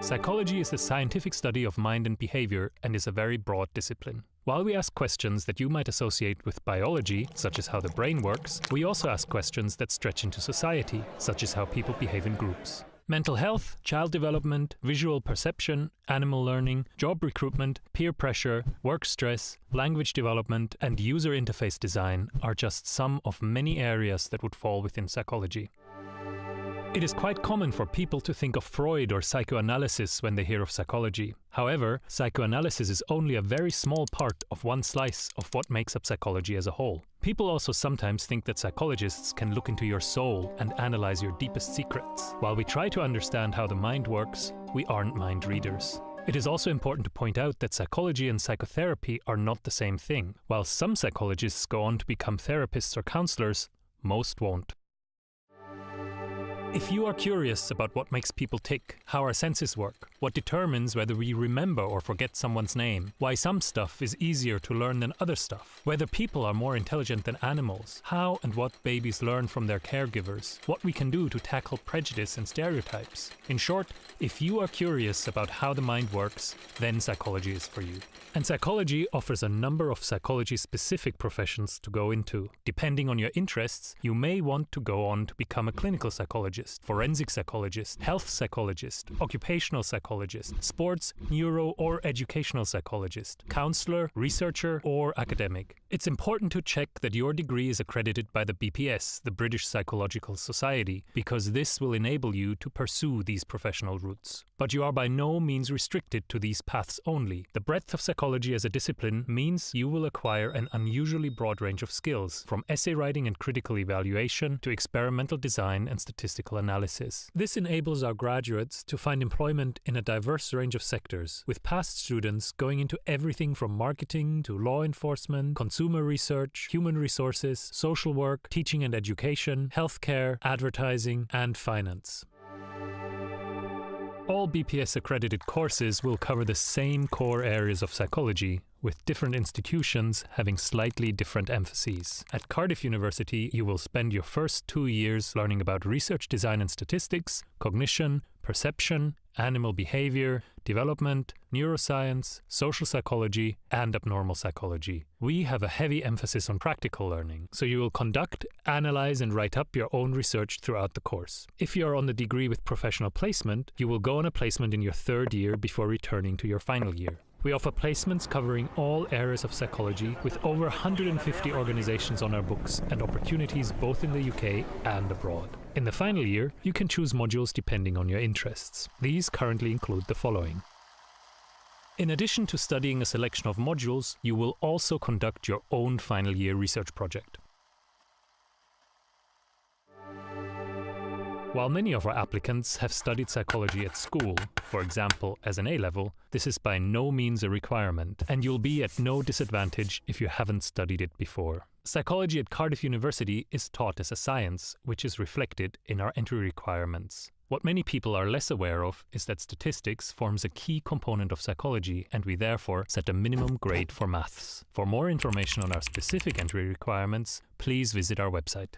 Psychology is the scientific study of mind and behavior and is a very broad discipline. While we ask questions that you might associate with biology, such as how the brain works, we also ask questions that stretch into society, such as how people behave in groups. Mental health, child development, visual perception, animal learning, job recruitment, peer pressure, work stress, language development, and user interface design are just some of many areas that would fall within psychology. It is quite common for people to think of Freud or psychoanalysis when they hear of psychology. However, psychoanalysis is only a very small part of one slice of what makes up psychology as a whole. People also sometimes think that psychologists can look into your soul and analyze your deepest secrets. While we try to understand how the mind works, we aren't mind readers. It is also important to point out that psychology and psychotherapy are not the same thing. While some psychologists go on to become therapists or counselors, most won't. If you are curious about what makes people tick, how our senses work, what determines whether we remember or forget someone's name, why some stuff is easier to learn than other stuff, whether people are more intelligent than animals, how and what babies learn from their caregivers, what we can do to tackle prejudice and stereotypes. In short, if you are curious about how the mind works, then psychology is for you. And psychology offers a number of psychology-specific professions to go into. Depending on your interests, you may want to go on to become a clinical psychologist, forensic psychologist, health psychologist, occupational psychologist, sports, neuro or educational psychologist, counselor, researcher or academic. It's important to check that your degree is accredited by the BPS, the British Psychological Society, because this will enable you to pursue these professional routes. But you are by no means restricted to these paths only. The breadth of psychology as a discipline means you will acquire an unusually broad range of skills, from essay writing and critical evaluation to experimental design and statistical analysis. This enables our graduates to find employment in a diverse range of sectors, with past students going into everything from marketing to law enforcement, consumer research, human resources, social work, teaching and education, healthcare, advertising, and finance. All BPS-accredited courses will cover the same core areas of psychology, with different institutions having slightly different emphases. At Cardiff University, you will spend your first 2 years learning about research design and statistics, cognition, perception, animal behavior, development, neuroscience, social psychology, and abnormal psychology. We have a heavy emphasis on practical learning, so you will conduct, analyze, and write up your own research throughout the course. If you are on the degree with professional placement, you will go on a placement in your 3rd year before returning to your final year. We offer placements covering all areas of psychology, with over 150 organizations on our books and opportunities both in the UK and abroad. In the final year, you can choose modules depending on your interests. These currently include the following. In addition to studying a selection of modules, you will also conduct your own final year research project. While many of our applicants have studied psychology at school, for example as an A-level, this is by no means a requirement, and you'll be at no disadvantage if you haven't studied it before. Psychology at Cardiff University is taught as a science, which is reflected in our entry requirements. What many people are less aware of is that statistics forms a key component of psychology, and we therefore set a minimum grade for maths. For more information on our specific entry requirements, please visit our website.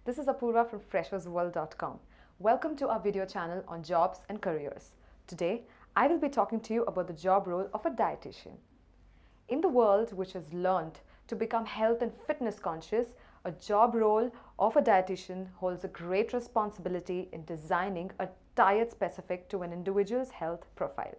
This is Apurva from freshersworld.com. Welcome to our video channel on jobs and careers. Today, I will be talking to you about the job role of a dietitian. In the world which has learned to become health and fitness conscious, a job role of a dietitian holds a great responsibility in designing a diet specific to an individual's health profile.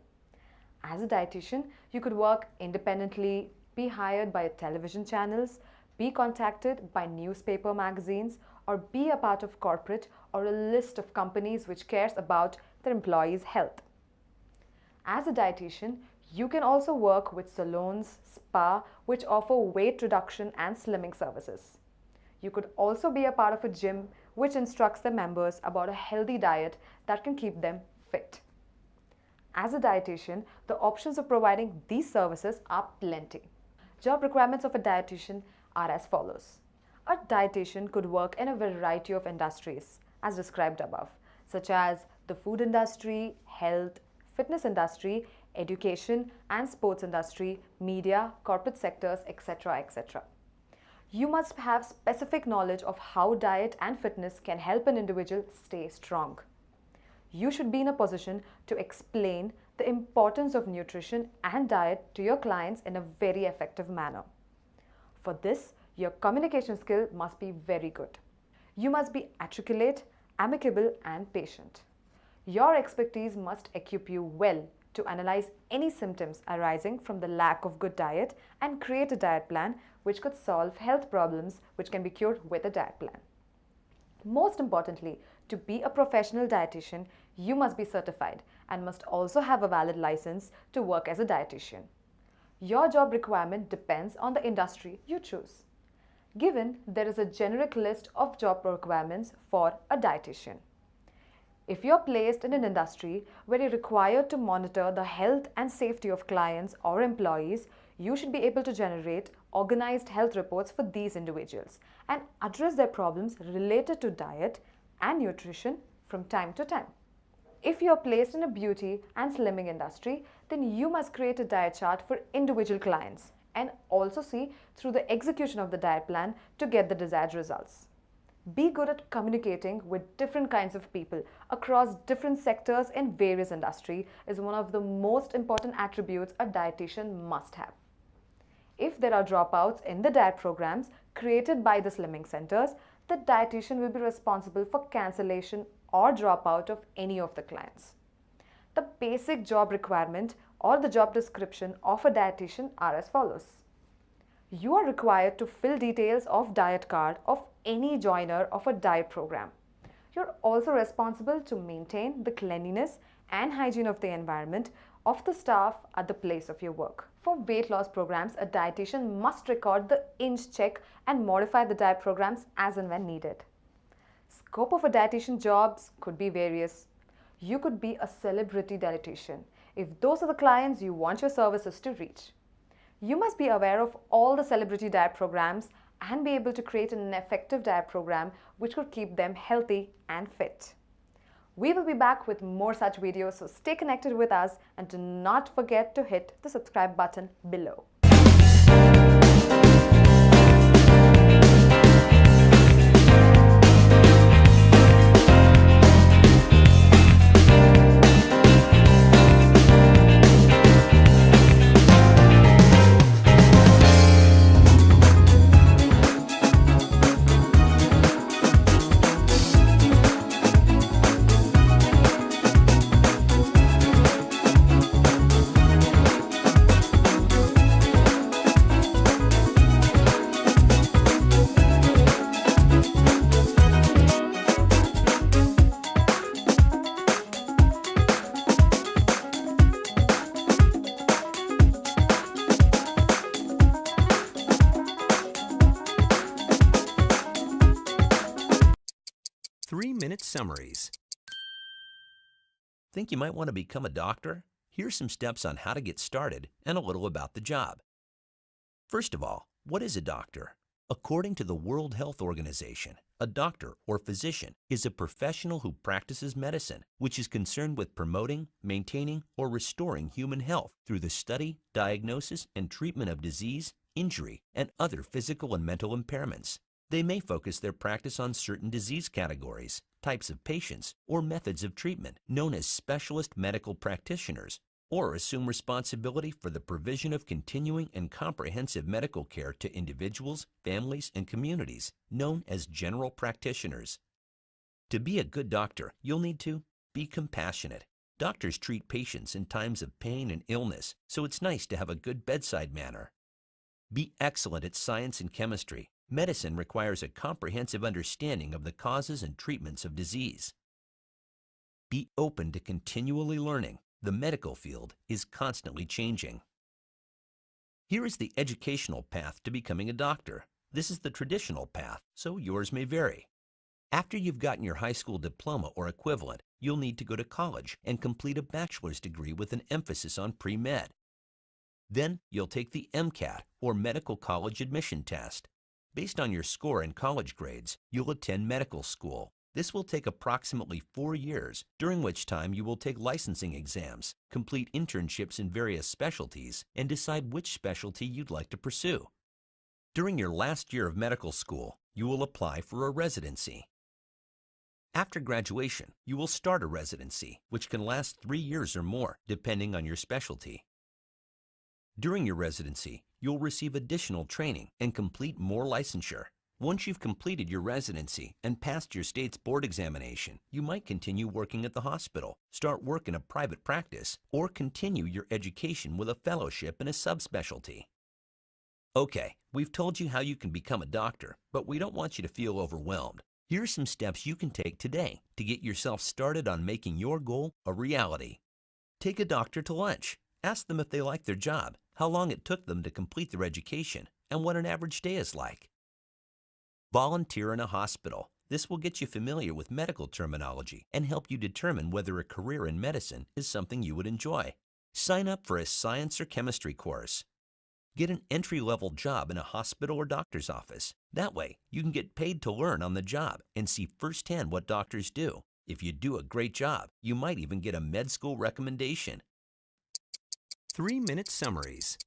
As a dietitian, you could work independently, be hired by television channels, be contacted by newspaper magazines, or be a part of corporate or a list of companies which cares about their employees' health. As a dietitian, you can also work with salons, spa, which offer weight reduction and slimming services. You could also be a part of a gym which instructs their members about a healthy diet that can keep them fit. As a dietitian, the options of providing these services are plenty. Job requirements of a dietitian are as follows. A dietitian could work in a variety of industries, as described above, such as the food industry, health, fitness industry, education and sports industry, media, corporate sectors, etc., etc. You must have specific knowledge of how diet and fitness can help an individual stay strong. You should be in a position to explain the importance of nutrition and diet to your clients in a very effective manner. For this, your communication skill must be very good. You must be articulate, amicable, and patient. Your expertise must equip you well to analyze any symptoms arising from the lack of good diet and create a diet plan which could solve health problems which can be cured with a diet plan. Most importantly, to be a professional dietitian, you must be certified and must also have a valid license to work as a dietitian. Your job requirement depends on the industry you choose. Given, there is a generic list of job requirements for a dietitian. If you're placed in an industry where you're required to monitor the health and safety of clients or employees, you should be able to generate organized health reports for these individuals and address their problems related to diet and nutrition from time to time. If you're placed in a beauty and slimming industry, then you must create a diet chart for individual clients and also see through the execution of the diet plan to get the desired results. Be good at communicating with different kinds of people across different sectors in various industries is one of the most important attributes a dietitian must have. If there are dropouts in the diet programs created by the slimming centers, the dietitian will be responsible for cancellation or dropout of any of the clients. The basic job requirement or the job description of a dietitian are as follows. You are required to fill details of diet card of any joiner of a diet program. You're also responsible to maintain the cleanliness and hygiene of the environment of the staff at the place of your work. For weight loss programs, a dietitian must record the inch check and modify the diet programs as and when needed. Scope of a dietitian jobs could be various. You could be a celebrity dietitian if those are the clients you want your services to reach. You must be aware of all the celebrity diet programs and be able to create an effective diet program which could keep them healthy and fit. We will be back with more such videos, so stay connected with us and do not forget to hit the subscribe button below. 3-minute summaries. Think you might want to become a doctor? Here's some steps on how to get started and a little about the job. First of all, what is a doctor? According to the World Health Organization, a doctor or physician is a professional who practices medicine, which is concerned with promoting, maintaining, or restoring human health through the study, diagnosis, and treatment of disease, injury, and other physical and mental impairments. They may focus their practice on certain disease categories, types of patients, or methods of treatment, known as specialist medical practitioners, or assume responsibility for the provision of continuing and comprehensive medical care to individuals, families, and communities, known as general practitioners. To be a good doctor, you'll need to be compassionate. Doctors treat patients in times of pain and illness, so it's nice to have a good bedside manner. Be excellent at science and chemistry. Medicine requires a comprehensive understanding of the causes and treatments of disease. Be open to continually learning. The medical field is constantly changing. Here is the educational path to becoming a doctor. This is the traditional path, so yours may vary. After you've gotten your high school diploma or equivalent, you'll need to go to college and complete a bachelor's degree with an emphasis on pre-med. Then you'll take the MCAT, or Medical College Admission Test. Based on your score and college grades, you'll attend medical school. This will take approximately 4 years, during which time you will take licensing exams, complete internships in various specialties, and decide which specialty you'd like to pursue. During your last year of medical school, you will apply for a residency. After graduation, you will start a residency, which can last 3 years or more, depending on your specialty. During your residency, you'll receive additional training and complete more licensure. Once you've completed your residency and passed your state's board examination, you might continue working at the hospital, start work in a private practice, or continue your education with a fellowship in a subspecialty. Okay, we've told you how you can become a doctor, but we don't want you to feel overwhelmed. Here are some steps you can take today to get yourself started on making your goal a reality. Take a doctor to lunch. Ask them if they like their job, how long it took them to complete their education, and what an average day is like. Volunteer in a hospital. This will get you familiar with medical terminology and help you determine whether a career in medicine is something you would enjoy. Sign up for a science or chemistry course. Get an entry-level job in a hospital or doctor's office. That way, you can get paid to learn on the job and see firsthand what doctors do. If you do a great job, you might even get a med school recommendation. 3-minute summaries.